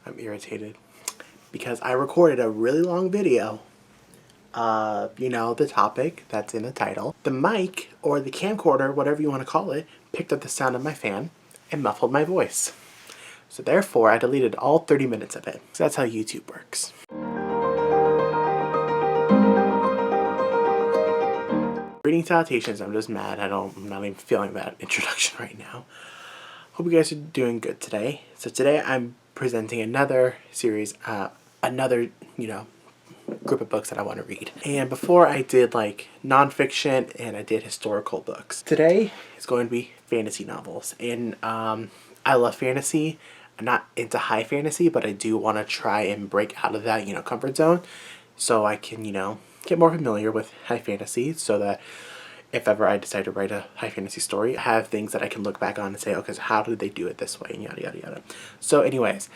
I'm irritated because I recorded a really long video. You know, the topic that's in the title. The mic, or the camcorder, whatever you want to call it, picked up the sound of my fan and muffled my voice. So therefore, I deleted all 30 minutes of it. So that's how YouTube works. Greetings, salutations. I'm just mad. I'm not even feeling that introduction right now. Hope you guys are doing good today. So today I'm presenting another series, group of books that I want to read. And before I did like nonfiction and I did historical books. Today is going to be fantasy novels. And I love fantasy. I'm not into high fantasy, but I do want to try and break out of that, comfort zone. So I can, get more familiar with high fantasy so that if ever I decide to write a high fantasy story, I have things that I can look back on and say, okay, so how did they do it this way, and yada, yada, yada. So anyways,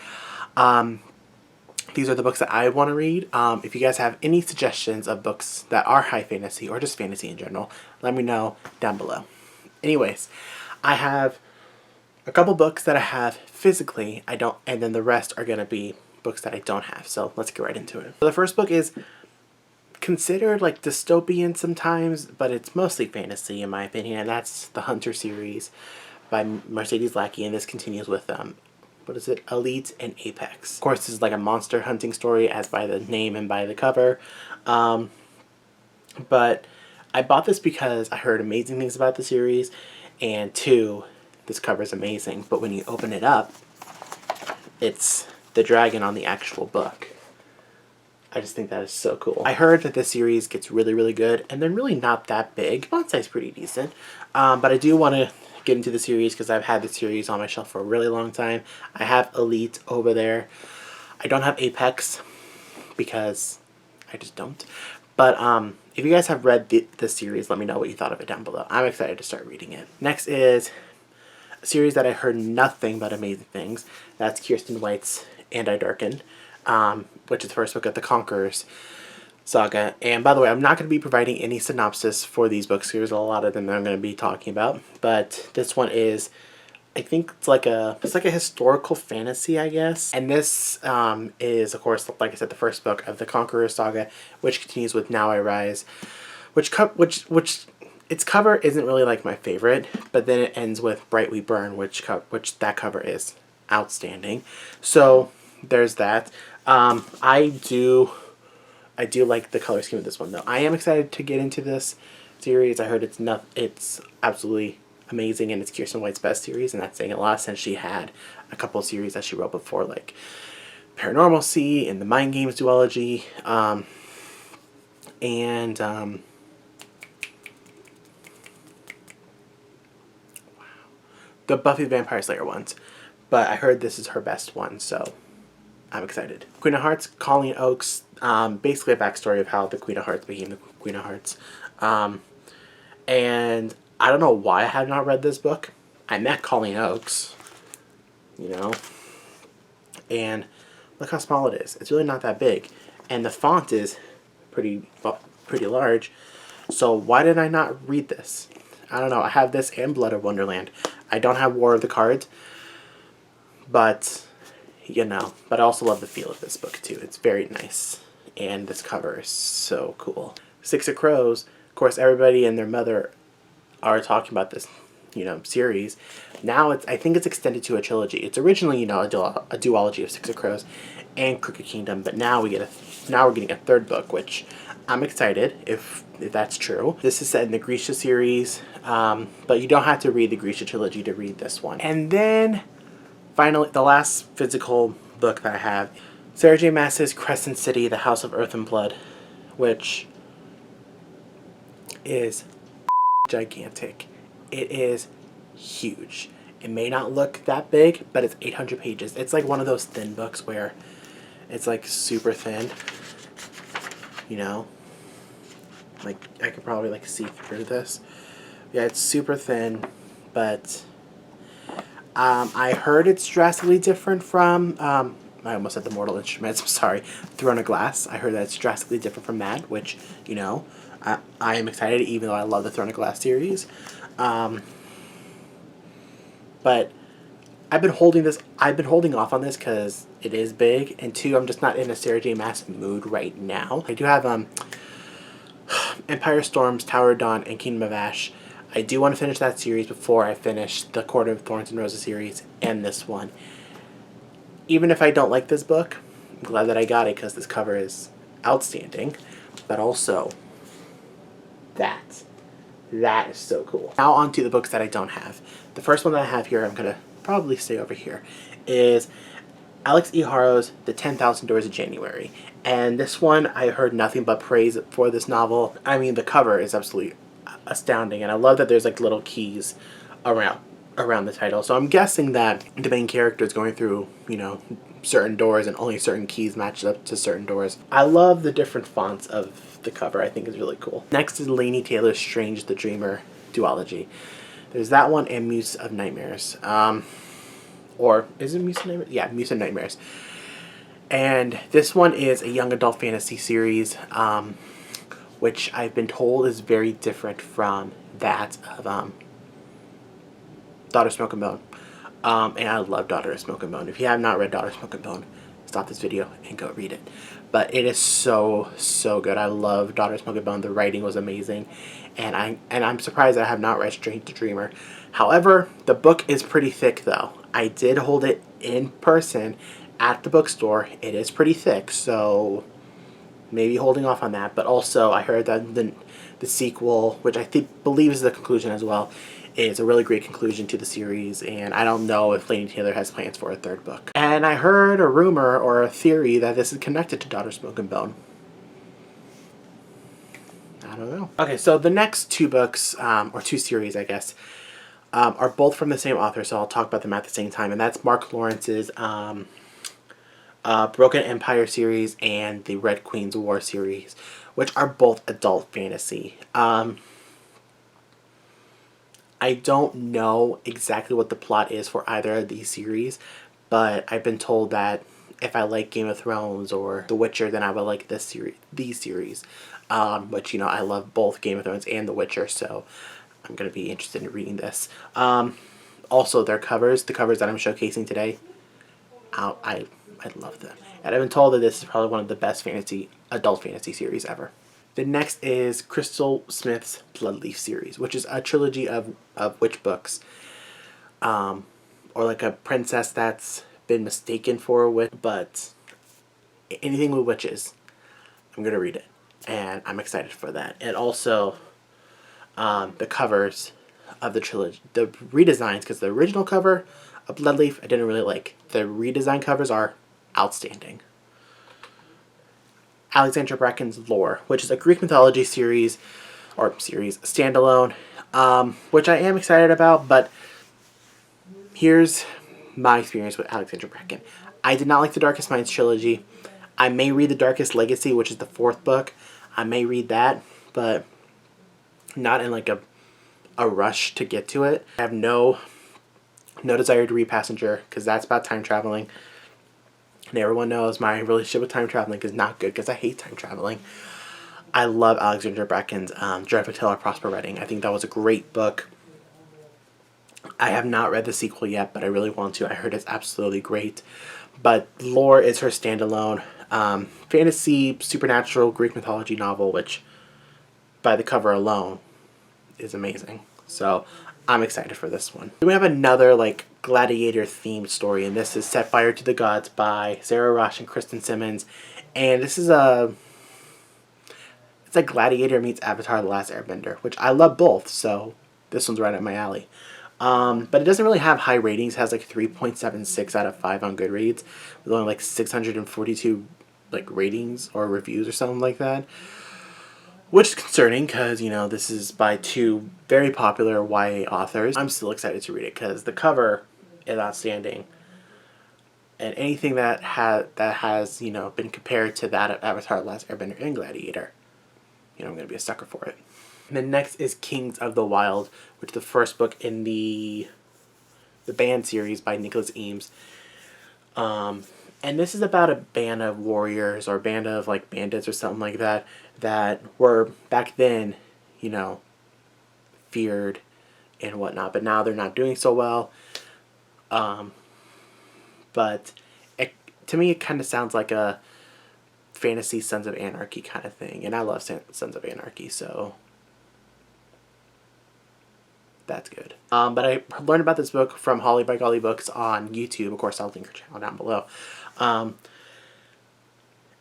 these are the books that I want to read. If you guys have any suggestions of books that are high fantasy or just fantasy in general, let me know down below. Anyways, I have a couple books that I have physically, and then the rest are going to be books that I don't have. So let's get right into it. So the first book is considered like dystopian sometimes, but it's mostly fantasy in my opinion, and that's the Hunter series by Mercedes Lackey, and this continues with what is it? Elite and Apex. Of course, this is like a monster hunting story, as by the name and by the cover. But I bought this because I heard amazing things about the series, and two, this cover is amazing. But when you open it up, it's the dragon on the actual book. I just think that is so cool. I heard that this series gets really, really good, and they're really not that big. Font size pretty decent. But I do want to get into the series because I've had the series on my shelf for a really long time. I have Elite over there. I don't have Apex because I just don't. But if you guys have read this series, let me know what you thought of it down below. I'm excited to start reading it. Next is a series that I heard nothing but amazing things. That's Kiersten White's And I Darken, which is the first book of the Conqueror Saga. And by the way, I'm not going to be providing any synopsis for these books. There's a lot of them that I'm going to be talking about, but this one is, I think it's like a historical fantasy, I guess. And this is, of course, like I said, the first book of the Conqueror Saga, which continues with Now I Rise, which its cover isn't really like my favorite, but then it ends with Bright We Burn, which that cover is outstanding. So there's that. I do like the color scheme of this one, though. I am excited to get into this series. I heard it's absolutely amazing, and it's Kiersten White's best series, and that's saying a lot since she had a couple of series that she wrote before, like Paranormal Sea and the Mind Games duology, the Buffy the Vampire Slayer ones. But I heard this is her best one, so I'm excited. Queen of Hearts, Colleen Oakes, basically a backstory of how the Queen of Hearts became the Queen of Hearts. And I don't know why I have not read this book. I met Colleen Oakes, and look how small it is. It's really not that big. And the font is pretty large. So why did I not read this? I don't know. I have this and Blood of Wonderland. I don't have War of the Cards, but but I also love the feel of this book too. It's very nice, and this cover is so cool. Six of Crows, of course, everybody and their mother are talking about this, series. Now I think it's extended to a trilogy. It's originally, a duology of Six of Crows and Crooked Kingdom, but now we're getting a third book, which I'm excited if that's true. This is set in the Grisha series, but you don't have to read the Grisha trilogy to read this one. And then finally, the last physical book that I have, Sarah J. Maas's Crescent City, The House of Earth and Blood, which is gigantic. It is huge. It may not look that big, but it's 800 pages. It's like one of those thin books where it's like super thin, like I could probably like see through this. Yeah, it's super thin, but I heard it's drastically different from I almost said the Mortal Instruments, I'm sorry, Throne of Glass. I heard that it's drastically different from that, which, I am excited, even though I love the Throne of Glass series. But I've been holding off on this because it is big, and two, I'm just not in a Sarah J. Maas mood right now. I do have Empire Storms, Tower of Dawn, and Kingdom of Ash. I do want to finish that series before I finish the Court of Thorns and Roses series and this one. Even if I don't like this book, I'm glad that I got it because this cover is outstanding. But also, that is so cool. Now on to the books that I don't have. The first one that I have here, I'm going to probably stay over here, is Alex E. Harrow's The 10,000 Doors of January. And this one, I heard nothing but praise for this novel. I mean, the cover is absolutely astounding, and I love that there's like little keys around the title. So I'm guessing that the main character is going through, you know, certain doors and only certain keys match up to certain doors. I love the different fonts of the cover. I think is really cool. Next is Laini Taylor's Strange the Dreamer duology. There's that one and Muse of Nightmares. Or is it Muse of Nightmares? Yeah, Muse of Nightmares. And this one is a young adult fantasy series, which I've been told is very different from that of Daughter Smoke and Bone. And I love Daughter Smoke and Bone. If you have not read Daughter Smoke and Bone, stop this video and go read it. But it is so good. I love Daughter Smoke and Bone. The writing was amazing, and I'm surprised that I have not read Strange the Dreamer. However, the book is pretty thick though. I did hold it in person at the bookstore. It is pretty thick, so maybe holding off on that. But also, I heard that the sequel, which I believe is the conclusion as well, is a really great conclusion to the series, and I don't know if Laini Taylor has plans for a third book. And I heard a rumor or a theory that this is connected to Daughter Smoke and Bone. I don't know. Okay, so the next two books, or two series, I guess, are both from the same author, so I'll talk about them at the same time, and that's Mark Lawrence's Broken Empire series and the Red Queen's War series, which are both adult fantasy. I don't know exactly what the plot is for either of these series, but I've been told that if I like Game of Thrones or The Witcher, then I would like these series. Which, you know, I love both Game of Thrones and The Witcher, so I'm going to be interested in reading this. Also, their covers, the covers that I'm showcasing today, I love them. And I've been told that this is probably one of the best adult fantasy series ever. The next is Crystal Smith's Bloodleaf series, which is a trilogy of witch books. Or like a princess that's been mistaken for a witch, but anything with witches, I'm going to read it. And I'm excited for that. And also, the covers of the trilogy, the redesigns, because the original cover of Bloodleaf I didn't really like. The redesign covers are outstanding. Alexandra Bracken's Lore, which is a Greek mythology series standalone, which I am excited about, but here's my experience with Alexandra Bracken. I did not like the Darkest Minds trilogy. I may read the Darkest Legacy, which is the fourth book. I may read that, but not in like a rush to get to it. I have no desire to read Passenger, because that's about time traveling. And everyone knows my relationship with time traveling is not good because I hate time traveling. I love Alexandra Bracken's Dreadful Tale of Prosper Redding. I think that was a great book. I have not read the sequel yet, but I really want to. I heard it's absolutely great. But Lore is her standalone fantasy, supernatural, Greek mythology novel, which by the cover alone is amazing. So I'm excited for this one. Then we have another like gladiator themed story, and this is Set Fire to the Gods by Sarah Rosh and Kristen Simmons. And this is it's like Gladiator meets Avatar: The Last Airbender, which I love both, so this one's right up my alley. But it doesn't really have high ratings. It has like 3.76 out of 5 on Goodreads, with only like 642 like ratings or reviews or something like that. Which is concerning because, you know, this is by two very popular YA authors. I'm still excited to read it because the cover is outstanding. And anything that has, you know, been compared to that of Avatar: The Last Airbender and Gladiator, you know, I'm going to be a sucker for it. And then next is Kings of the Wild, which is the first book in the Band series by Nicholas Eames. And this is about a band of warriors or band of like bandits or something like that were back then, you know, feared and whatnot. But now they're not doing so well. But to me, it kind of sounds like a fantasy Sons of Anarchy kind of thing. And I love Sons of Anarchy, so that's good. But I learned about this book from Holly by Golly Books on YouTube. Of course, I'll link her channel down below.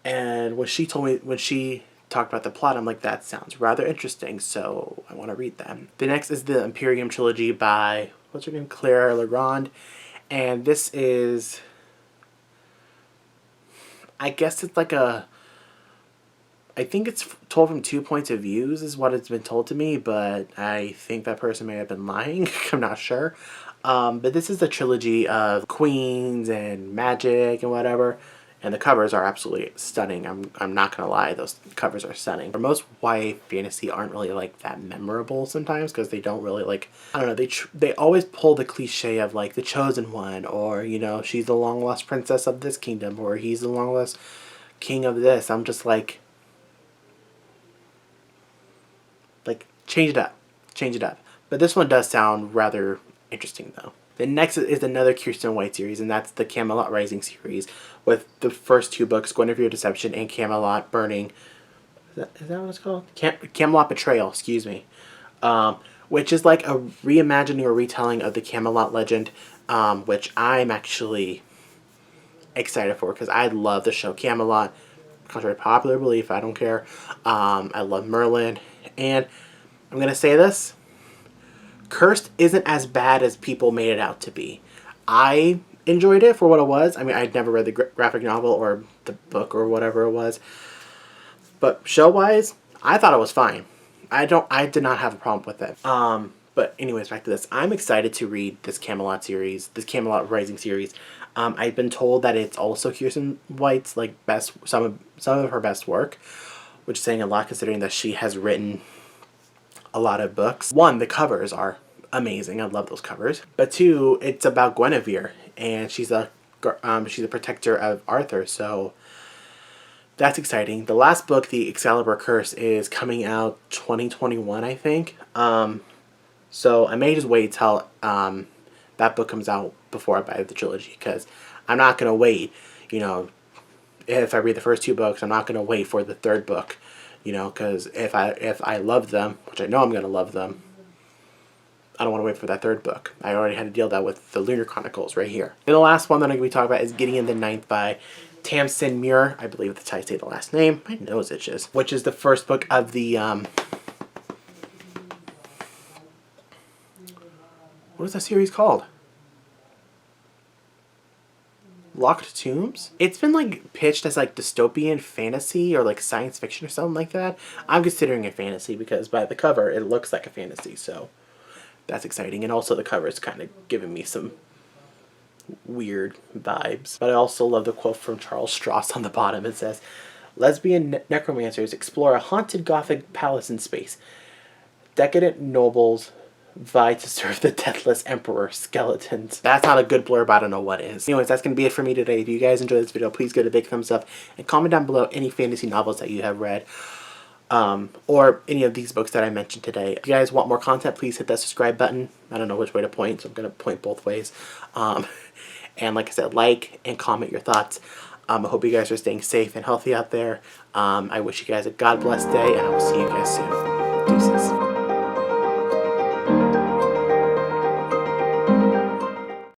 And when she talked about the plot, I'm like, that sounds rather interesting, so I want to read them. The next is the Imperium trilogy by, what's her name, Claire Legrand. And this is, I guess it's like I think it's told from 2 points of views is what it's been told to me, but I think that person may have been lying. I'm not sure. But this is the trilogy of queens and magic and whatever. And the covers are absolutely stunning. I'm not going to lie. Those covers are stunning. For most YA fantasy aren't really like that memorable sometimes because they don't really like, I don't know, they always pull the cliche of like the chosen one, or, you know, she's the long lost princess of this kingdom, or he's the long lost king of this. I'm just like change it up. Change it up. But this one does sound rather interesting though. The next is another Kiersten White series, and that's the Camelot Rising series, with the first 2 books, Guinevere Deception and Camelot Burning. Is that what it's called? Camelot Betrayal, excuse me. Which is like a reimagining or retelling of the Camelot legend, which I'm actually excited for because I love the show Camelot. Contrary to popular belief, I don't care. I love Merlin, and I'm going to say this. Cursed isn't as bad as people made it out to be. I enjoyed it for what it was. I mean, I'd never read the graphic novel or the book or whatever it was. But show-wise, I thought it was fine. I did not have a problem with it. But anyways, back to this. I'm excited to read this Camelot series, this Camelot Rising series. I've been told that it's also Kiersten White's like some of her best work, which is saying a lot considering that she has written a lot of books. 1, the covers are amazing. I love those covers. But 2, it's about Guinevere, and she's a protector of Arthur, so that's exciting. The last book, The Excalibur Curse, is coming out 2021, I think. So I may just wait till that book comes out before I buy the trilogy, because I'm not going to wait, you know, if I read the first 2 books, I'm not going to wait for the 3rd book. You know, because if I love them, which I know I'm going to love them, I don't want to wait for that 3rd book. I already had to deal that with the Lunar Chronicles right here. And the last one that I'm going to be talking about is Gideon the Ninth by Tamsin Muir. I believe that's how I say the last name. My nose itches. Which is the first book of the, what is that series called? Locked Tombs? It's been like pitched as like dystopian fantasy or like science fiction or something like that. I'm considering it fantasy because by the cover it looks like a fantasy, so that's exciting. And also the cover is kind of giving me some weird vibes. But I also love the quote from Charles Stross on the bottom. It says, "Lesbian necromancers explore a haunted Gothic palace in space. Decadent nobles vie to serve the deathless emperor skeletons." That's not a good blurb, I don't know what is. Anyways, that's going to be it for me today. If you guys enjoyed this video, please give it a big thumbs up and comment down below any fantasy novels that you have read, or any of these books that I mentioned today. If you guys want more content, please hit that subscribe button. I don't know which way to point, so I'm going to point both ways. And like I said, like and comment your thoughts. I hope you guys are staying safe and healthy out there. I wish you guys a God bless day, and I will see you guys soon.